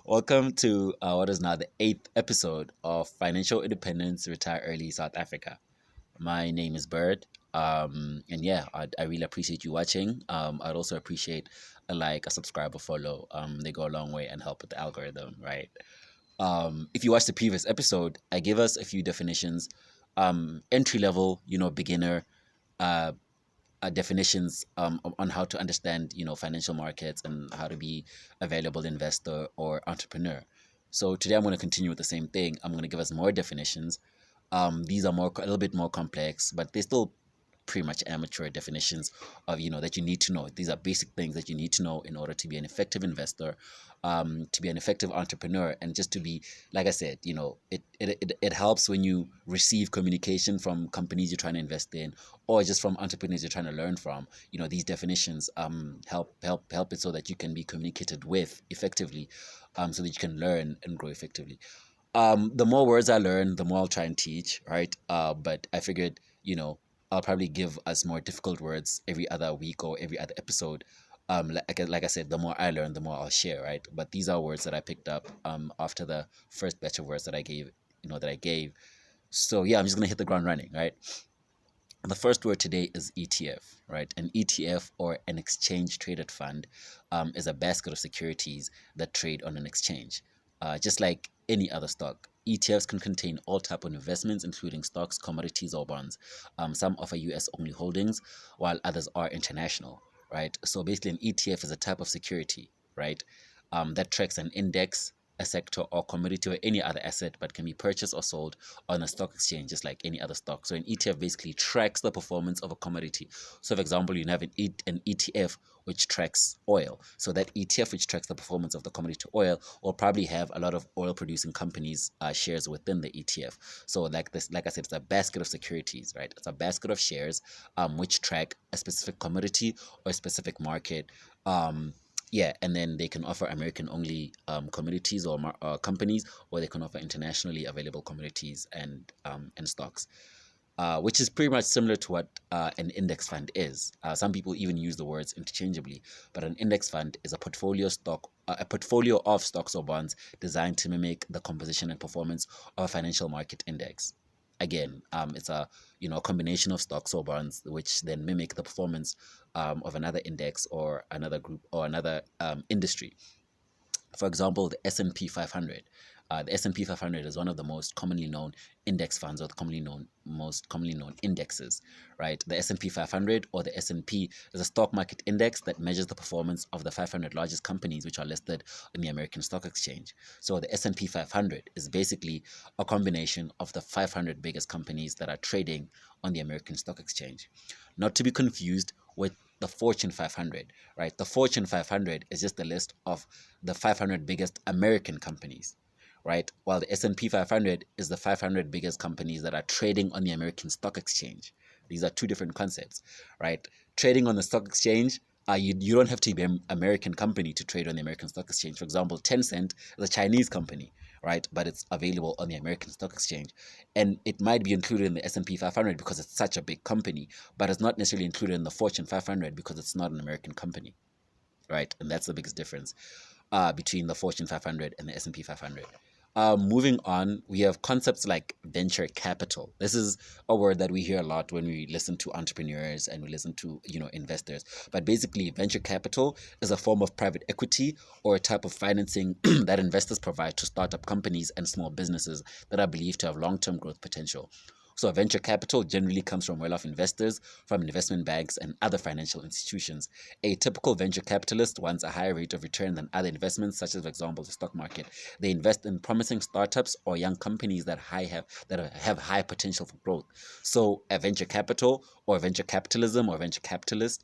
Welcome to what is now the eighth episode of Financial Independence Retire Early South Africa. My name is Bird. And yeah, I really appreciate you watching. I'd also appreciate a like, a subscribe, a follow. They go a long way and help with the algorithm, right? If you watched the previous episode, I gave us a few definitions. Entry level, beginner, uh, definitions on how to understand financial markets and how to be a valuable investor or entrepreneur. So today I'm going to continue with the same thing. I'm going to give us more definitions. These are a little bit more complex, but they still pretty much amateur definitions of that you need to know. These are basic things that you need to know in order to be an effective investor, to be an effective entrepreneur, and just to be, like I said, it helps when you receive communication from companies you're trying to invest in, or just from entrepreneurs you're trying to learn from. These definitions help it so that you can be communicated with effectively, so that you can learn and grow effectively. The more words I learn, the more I'll try and teach, right? But I figured, I'll probably give us more difficult words every other week or every other episode. Like I said, the more I learn, the more I'll share, right? But these are words that I picked up after the first batch of words that I gave, that I gave. So yeah, I'm just gonna hit the ground running, right? The first word today is ETF, right? An ETF, or an exchange traded fund, is a basket of securities that trade on an exchange. Just like any other stock, ETFs can contain all type of investments, including stocks, commodities, or bonds. Some offer US only holdings, while others are international, right? So basically, an ETF is a type of security, right? That tracks an index, a sector, or commodity, or any other asset, but can be purchased or sold on a stock exchange, just like any other stock. So an ETF basically tracks the performance of a commodity. So for example, you have an ETF which tracks oil. So that ETF which tracks the performance of the commodity oil will probably have a lot of oil producing companies shares within the ETF. So like I said, it's a basket of securities, right? It's a basket of shares which track a specific commodity or a specific market. Yeah, and then they can offer American only commodities or companies, or they can offer internationally available commodities and stocks, which is pretty much similar to what an index fund is. Some people even use the words interchangeably, but an index fund is a portfolio of stocks or bonds designed to mimic the composition and performance of a financial market index. Again, it's a combination of stocks or bonds which then mimic the performance of another index or another group or another industry. For example, the S&P 500. The S&P 500 is one of the most commonly known index funds, or the most commonly known indexes, right? The S&P 500, or the S&P, is a stock market index that measures the performance of the 500 largest companies which are listed in the American Stock Exchange. So the S&P 500 is basically a combination of the 500 biggest companies that are trading on the American Stock Exchange. Not to be confused with the Fortune 500, right? The Fortune 500 is just a list of the 500 biggest American companies, right? While the S&P 500 is the 500 biggest companies that are trading on the American Stock Exchange. These are two different concepts, right? Trading on the stock exchange, you don't have to be an American company to trade on the American Stock Exchange. For example, Tencent is a Chinese company, right? But it's available on the American Stock Exchange. And it might be included in the S&P 500 because it's such a big company, but it's not necessarily included in the Fortune 500 because it's not an American company, right? And that's the biggest difference between the Fortune 500 and the S&P 500. Moving on, we have concepts like venture capital. This is a word that we hear a lot when we listen to entrepreneurs and we listen to investors. But basically, venture capital is a form of private equity or a type of financing that investors provide to startup companies and small businesses that are believed to have long-term growth potential. So venture capital generally comes from well-off investors, from investment banks and other financial institutions. A typical venture capitalist wants a higher rate of return than other investments, such as, for example, the stock market. They invest in promising startups or young companies that have high potential for growth. So a venture capital or venture capitalism or venture capitalist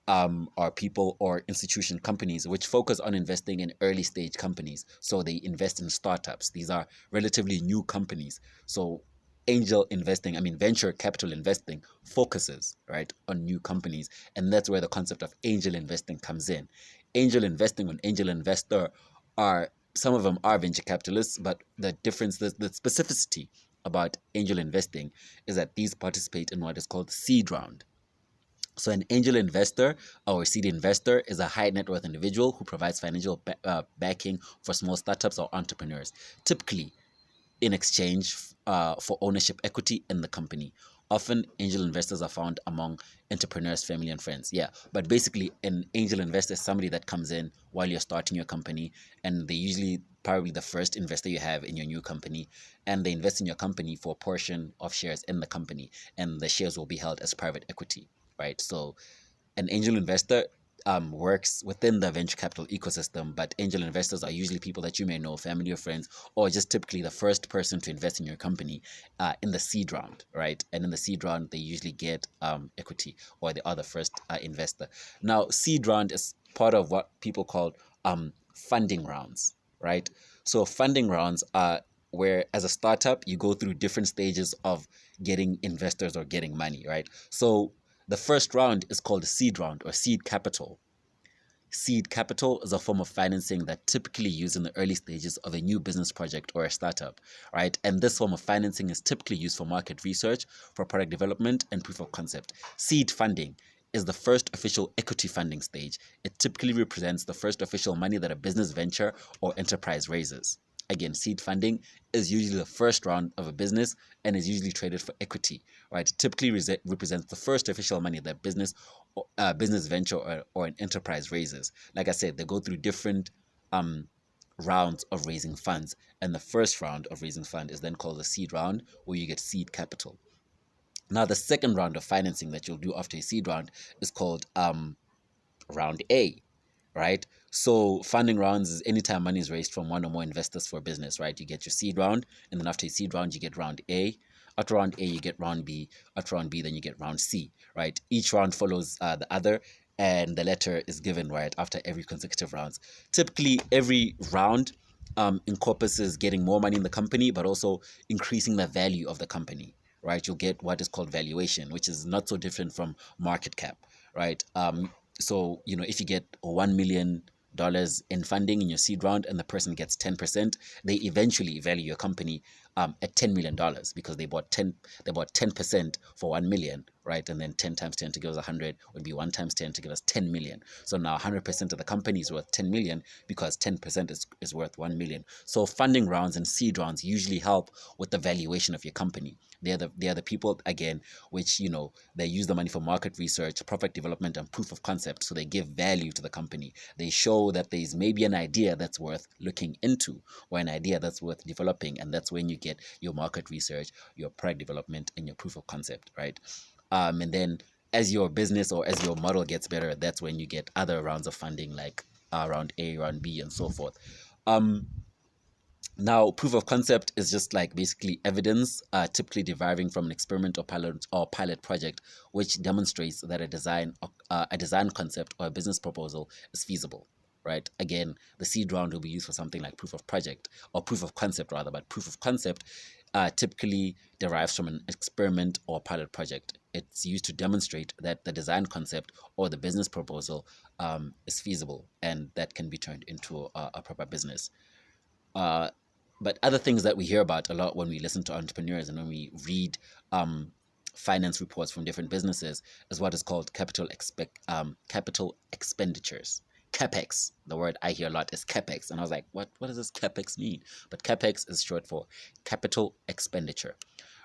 are people or institution companies which focus on investing in early stage companies. So they invest in startups. These are relatively new companies. So venture capital investing focuses, right, on new companies. And that's where the concept of angel investing comes in. Angel investing and angel investor some of them are venture capitalists, but the difference, the specificity about angel investing is that these participate in what is called seed round. So an angel investor or seed investor is a high net worth individual who provides financial backing for small startups or entrepreneurs, typically in exchange for ownership equity in the company. Often, angel investors are found among entrepreneurs, family, and friends. Yeah, but basically, an angel investor is somebody that comes in while you're starting your company, and they usually probably the first investor you have in your new company, and they invest in your company for a portion of shares in the company, and the shares will be held as private equity, right? So an angel investor works within the venture capital ecosystem, but angel investors are usually people that you may know, family or friends, or just typically the first person to invest in your company in the seed round, right? And in the seed round, they usually get equity, or they are the first investor. Now, seed round is part of what people call funding rounds, right? So funding rounds are where, as a startup, you go through different stages of getting investors or getting money, right? So the first round is called the seed round or seed capital. Seed capital is a form of financing that typically used in the early stages of a new business project or a startup, right? And this form of financing is typically used for market research, for product development, and proof of concept. Seed funding is the first official equity funding stage. It typically represents the first official money that a business venture or enterprise raises. Again, seed funding is usually the first round of a business and is usually traded for equity, right? It typically represents the first official money that business venture or an enterprise raises. Like I said, they go through different um, rounds of raising funds, and the first round of raising fund is then called the seed round, where you get seed capital. Now, the second round of financing that you'll do after a seed round is called round A, right? So funding rounds is anytime money is raised from one or more investors for a business, right? You get your seed round, and then after your seed round, you get round A. After round A, you get round B. After round B, then you get round C, right? Each round follows the other, and the letter is given right after every consecutive rounds. Typically, every round encompasses getting more money in the company, but also increasing the value of the company, right? You'll get what is called valuation, which is not so different from market cap, right? So, if you get $1 million in funding in your seed round and the person gets 10%, they eventually value your company at $10 million, because they bought 10% for 1 million, right? And then 10 times 10 to give us 100 would be 1 times 10 to give us 10 million. So now 100% of the company is worth 10 million because 10% is worth 1 million. So funding rounds and seed rounds usually help with the valuation of your company. They are the people, again, which they use the money for market research, product development, and proof of concept. So they give value to the company. They show that there's maybe an idea that's worth looking into, or an idea that's worth developing, and that's when you get your market research, your product development, and your proof of concept, right? And then as your business or as your model gets better, that's when you get other rounds of funding, like round A, round B, and so forth. Now, proof of concept is just like basically evidence, typically deriving from an experiment or pilot project, which demonstrates that a design concept or a business proposal is feasible. Right. Again, the seed round will be used for something like proof of project, or proof of concept rather. But proof of concept typically derives from an experiment or pilot project. It's used to demonstrate that the design concept or the business proposal is feasible, and that can be turned into a proper business. Uh, but other things that we hear about a lot when we listen to entrepreneurs and when we read finance reports from different businesses is what is called capital expenditures. CapEx. The word I hear a lot is CapEx, and I was like, what does this CapEx mean? But CapEx is short for capital expenditure,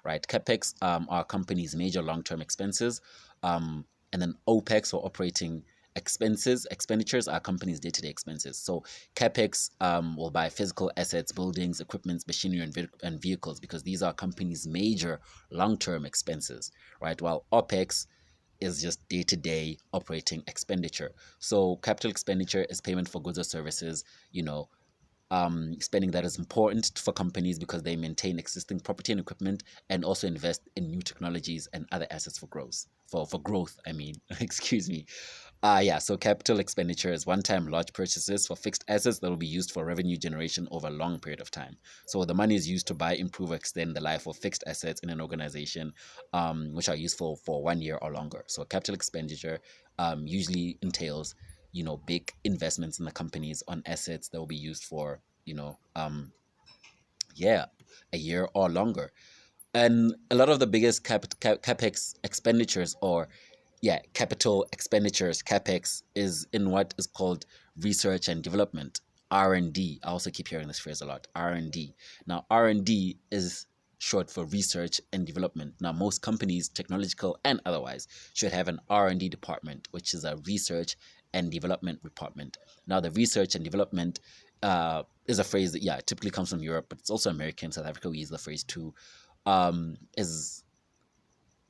right? CapEx are a company's major long-term expenses, and then OPEX, or operating expenditures, are companies' day-to-day expenses. So CapEx will buy physical assets, buildings, equipment, machinery, and vehicles, because these are companies' major long-term expenses, right? While OPEX is just day-to-day operating expenditure. So capital expenditure is payment for goods or services, spending that is important for companies because they maintain existing property and equipment, and also invest in new technologies and other assets for growth. For growth, I mean, excuse me. Yeah, so capital expenditure is one-time large purchases for fixed assets that will be used for revenue generation over a long period of time. So the money is used to buy, improve, or extend the life of fixed assets in an organization, which are useful for 1 year or longer. So capital expenditure usually entails, big investments in the companies on assets that will be used for, yeah, a year or longer. And a lot of the biggest capex expenditures, or capital expenditures, capex, is in what is called research and development, R&D. I also keep hearing this phrase a lot, R&D. Now, R&D is short for research and development. Now, most companies, technological and otherwise, should have an R&D department, which is a research and development department. Now, the research and development is a phrase that, typically comes from Europe, but it's also American. South Africa, we use the phrase too. Is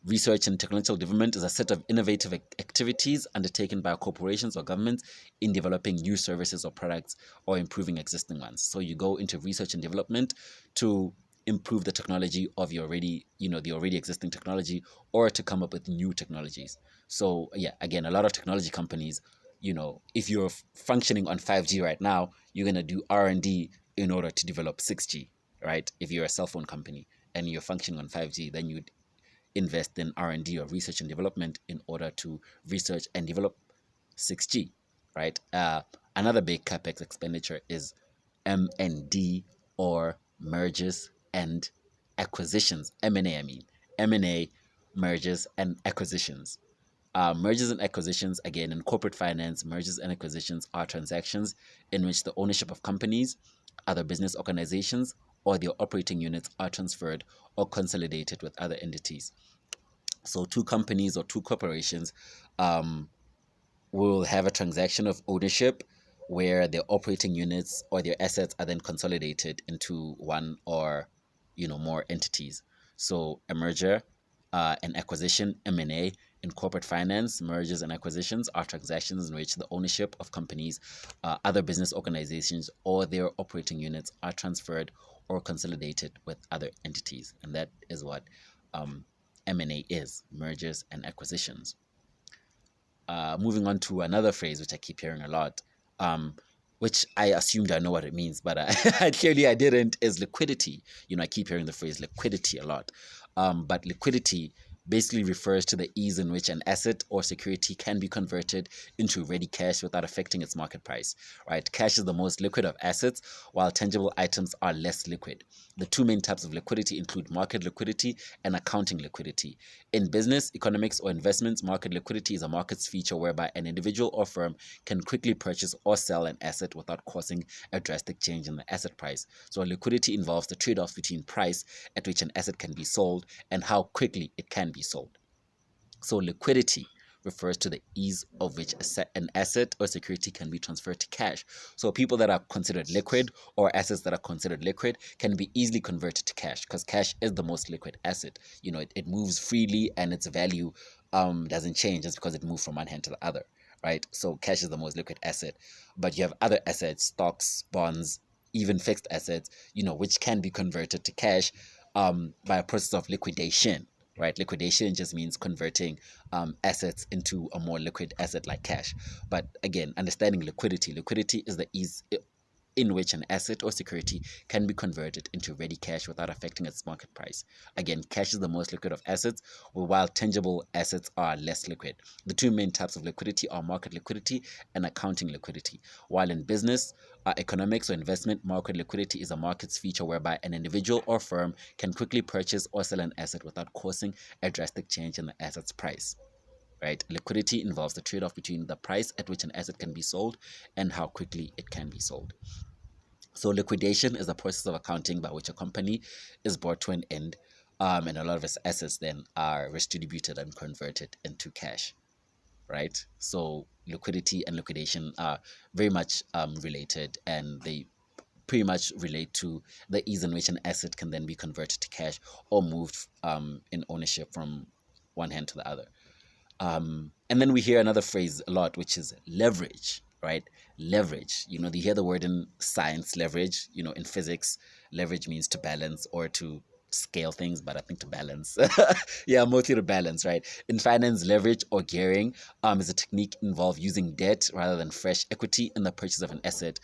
Research and technological development is a set of innovative activities undertaken by corporations or governments in developing new services or products or improving existing ones. So you go into research and development to improve the technology of your already, the already existing technology, or to come up with new technologies. So again, a lot of technology companies, if you're functioning on 5G right now, you're going to do R&D in order to develop 6G, right? If you're a cell phone company and you're functioning on 5G, then you'd invest in R&D or research and development in order to research and develop 6G, right? Another big capex expenditure is M&D, or mergers and acquisitions. M&A, I mean. M&A, mergers and acquisitions. Mergers and acquisitions, again, in corporate finance, mergers and acquisitions are transactions in which the ownership of companies, other business organizations, or their operating units are transferred or consolidated with other entities. So two companies or two corporations will have a transaction of ownership where their operating units or their assets are then consolidated into one or more entities. So a merger, an acquisition, M&A. In corporate finance, mergers and acquisitions are transactions in which the ownership of companies, other business organizations, or their operating units are transferred or consolidated with other entities. And that is what M&A is, mergers and acquisitions. Moving on to another phrase which I keep hearing a lot, which I assumed I know what it means, but clearly I didn't, is liquidity. I keep hearing the phrase liquidity a lot. But liquidity basically refers to the ease in which an asset or security can be converted into ready cash without affecting its market price, right? Cash is the most liquid of assets, while tangible items are less liquid. The two main types of liquidity include market liquidity and accounting liquidity. In business, economics, or investments, market liquidity is a market's feature whereby an individual or firm can quickly purchase or sell an asset without causing a drastic change in the asset price. So liquidity involves the trade-off between price at which an asset can be sold and how quickly it can be sold. So liquidity refers to the ease of which an asset or security can be transferred to cash. So people that are considered liquid, or assets that are considered liquid, can be easily converted to cash, because cash is the most liquid asset. It moves freely, and its value doesn't change just because it moves from one hand to the other, right? So cash is the most liquid asset. But you have other assets, stocks, bonds, even fixed assets, which can be converted to cash by a process of liquidation, right? Liquidation just means converting assets into a more liquid asset like cash. But again, understanding liquidity is the ease in which an asset or security can be converted into ready cash without affecting its market price. Again, cash is the most liquid of assets, while tangible assets are less liquid. The two main types of liquidity are market liquidity and accounting liquidity. While in business, economics, or investment, market liquidity is a market's feature whereby an individual or firm can quickly purchase or sell an asset without causing a drastic change in the asset's price. Right? Liquidity involves the trade-off between the price at which an asset can be sold and how quickly it can be sold. So liquidation is a process of accounting by which a company is brought to an end, and a lot of its assets then are redistributed and converted into cash, right? So liquidity and liquidation are very much related, and they pretty much relate to the ease in which an asset can then be converted to cash or moved in ownership from one hand to the other. And then we hear another phrase a lot, which is leverage, right? Leverage. You hear the word in science, leverage. In physics, leverage means to balance or to scale things, but I think to balance. Yeah, mostly to balance, right? In finance, leverage or gearing is a technique involved using debt rather than fresh equity in the purchase of an asset,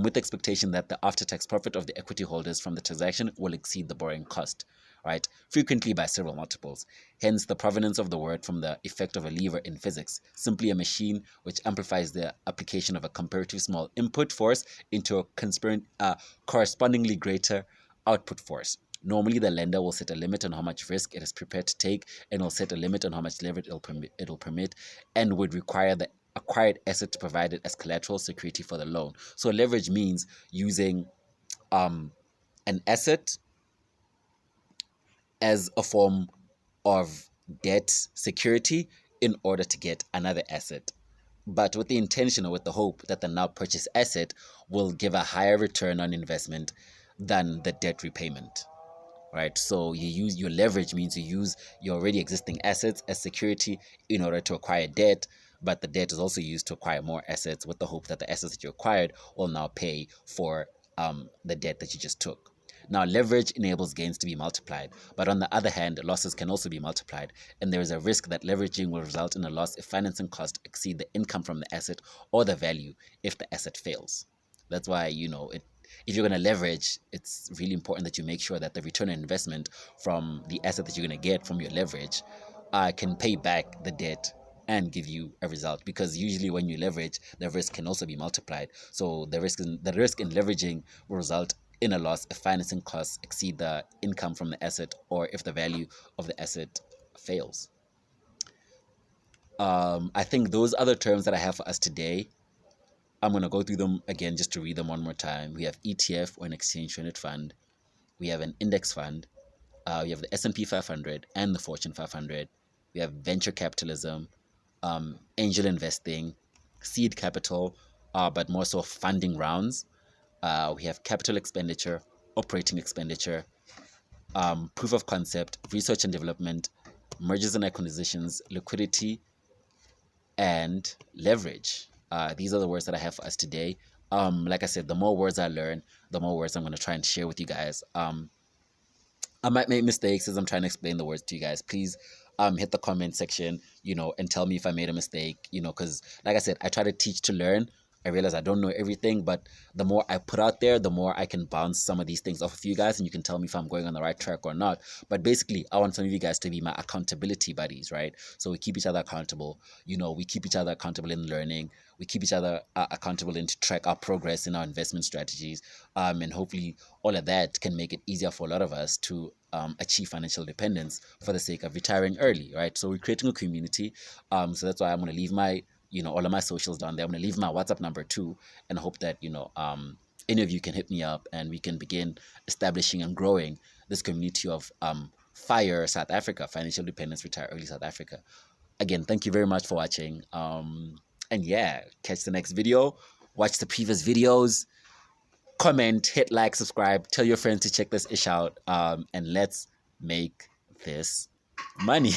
with the expectation that the after-tax profit of the equity holders from the transaction will exceed the borrowing cost, right? Frequently by several multiples. Hence the provenance of the word from the effect of a lever in physics, simply a machine which amplifies the application of a comparative small input force into a correspondingly greater output force. Normally, the lender will set a limit on how much risk it is prepared to take, and will set a limit on how much leverage it'll permit, and would require the acquired asset to provide it as collateral security for the loan. So leverage means using an asset as a form of debt security in order to get another asset, but with the intention or with the hope that the now purchased asset will give a higher return on investment than the debt repayment. Right, so you use your leverage means you use your already existing assets as security in order to acquire debt, but the debt is also used to acquire more assets with the hope that the assets that you acquired will now pay for the debt that you just took. Now, leverage enables gains to be multiplied, but on the other hand, losses can also be multiplied, and there is a risk that leveraging will result in a loss if financing costs exceed the income from the asset or the value if the asset fails. That's why, if you're going to leverage, it's really important that you make sure that the return on investment from the asset that you're going to get from your leverage can pay back the debt and give you a result. Because usually when you leverage, the risk can also be multiplied. So the risk in leveraging will result in a loss if financing costs exceed the income from the asset or if the value of the asset fails. I think those are the terms that I have for us today. I'm going to go through them again just to read them one more time. We have ETF, or an exchange traded fund. We have an index fund. We have the S&P 500 and the Fortune 500. We have venture capitalism, angel investing, seed capital, but more so funding rounds. We have capital expenditure, operating expenditure, proof of concept, research and development, mergers and acquisitions, liquidity, and leverage. These are the words that I have for us today. Like I said, the more words I learn, the more words I'm going to try and share with you guys. I might make mistakes as I'm trying to explain the words to you guys. Please hit the comment section, and tell me if I made a mistake, because like I said, I try to teach to learn. I realize I don't know everything, but the more I put out there, the more I can bounce some of these things off of you guys, and you can tell me if I'm going on the right track or not. But basically, I want some of you guys to be my accountability buddies, right? So we keep each other accountable. We keep each other accountable in learning. We keep each other accountable and to track our progress in our investment strategies. And hopefully all of that can make it easier for a lot of us to achieve financial independence for the sake of retiring early, right? So we're creating a community. So that's why I'm going to leave my all of my socials down there. I'm going to leave my WhatsApp number too, and hope that, any of you can hit me up and we can begin establishing and growing this community of FIRE South Africa, Financial Independence Retire Early South Africa. Again, thank you very much for watching. And yeah, catch the next video. Watch the previous videos. Comment, hit like, subscribe, tell your friends to check this ish out. And let's make this money.